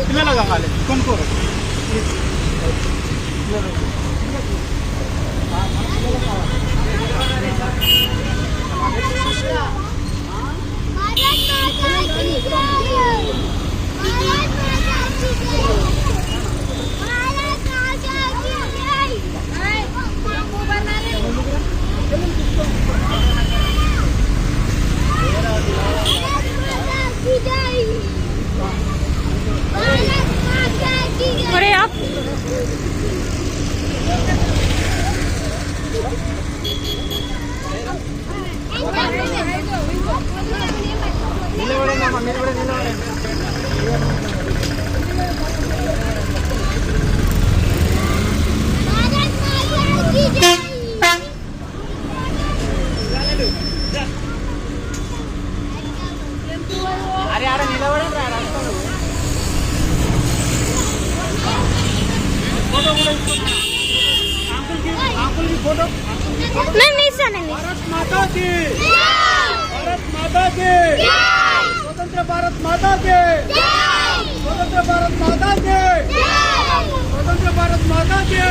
పిల్లలు కావాలి కొనుక్కోరు Hurry up! मैं मिस आने भारत माता की भारत माता की स्वतंत्र भारत माता के स्वतंत्र भारत माता के स्वतंत्र भारत माता के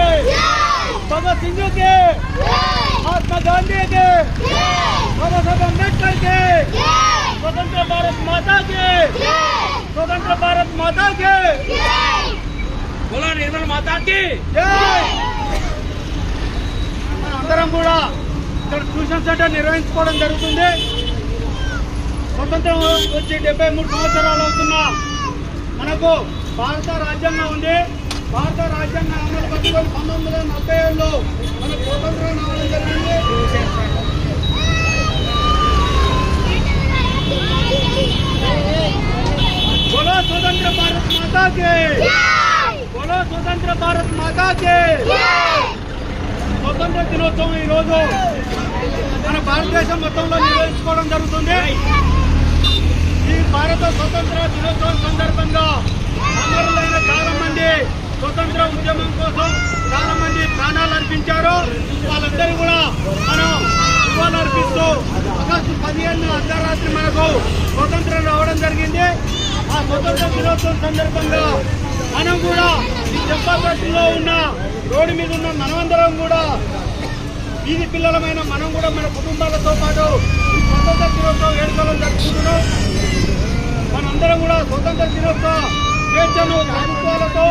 भगत सिंह के महात्मा गांधी के बाबा साहब अम्बेडकर के स्वतंत्र भारत माता के स्वतंत्र भारत माता के बोला निर्मल माता की जय అందరం కూడా ఇక్కడ ట్యూషన్ సెంటర్ నిర్వహించుకోవడం జరుగుతుంది. స్వతంత్రం వచ్చి 73 సంవత్సరాలు అవుతున్నా మనకు భారత రాజ్యాంగం ఉంది. భారత రాజ్యాంగం అమలు పట్టుకొని 1947లో మనకు స్వతంత్రం రావడం జరిగింది. बोलो स्वतंत्र भारत माता के बोलो स्वतंत्र भारत माता के స్వతంత్ర దినోత్సవం ఈ రోజు మన భారతదేశం మొత్తంలో నిర్వహించుకోవడం జరుగుతుంది. ఈ భారత స్వతంత్ర దినోత్సవం సందర్భంగా అమరులైన చాలా మంది స్వతంత్ర ఉద్యమం కోసం చాలా మంది ప్రాణాలు అర్పించారు. వాళ్ళందరూ కూడా మనం నివాళులు అర్పిస్తూ ఆగస్టు 15 అర్ధరాత్రి మనకు స్వతంత్రం రావడం జరిగింది. ఆ స్వతంత్ర దినోత్సవం సందర్భంగా మనం కూడా ఈ జంపాపేటలో ఉన్న రోడ్డు మీద ఉన్న మనమందరం కూడా వీధి పిల్లలమైన మనం కూడా మన కుటుంబాలతో పాటు ఈ స్వతంత్ర దినోత్సవ వేడుకలను జరుపుకుంటున్నాం. మనందరం కూడా స్వతంత్ర దినోత్సవ స్వేచ్ఛను ప్రభుత్వాలతో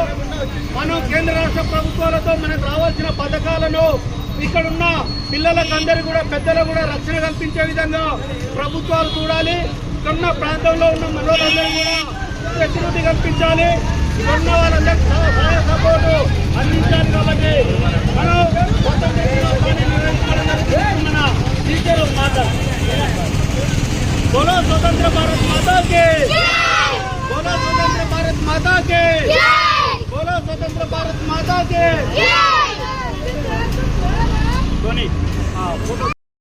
మనం కేంద్ర రాష్ట్ర ప్రభుత్వాలతో మనకు రావాల్సిన పథకాలను ఇక్కడున్న పిల్లలకు అందరూ కూడా పెద్దలకు కూడా రక్షణ కల్పించే విధంగా ప్రభుత్వాలు చూడాలి. ఇక్కడున్న ప్రాంతంలో ఉన్న మనోళ్ళందరూ కూడా సెక్యూరిటీ కల్పించాలి. ఉన్న వాళ్ళందరికీ సహాయ సపోర్టు అందించాలి. కాబట్టి మనం స్వతంత్ర దినోత్సవాన్ని నిర్వహించుకోవడం జరుగుతుంది. మన టీచర్ మాట बोलो स्वतंत्र भारत माता के, बोलो स्वतंत्र भारत माता के, बोलो स्वतंत्र भारत माता के।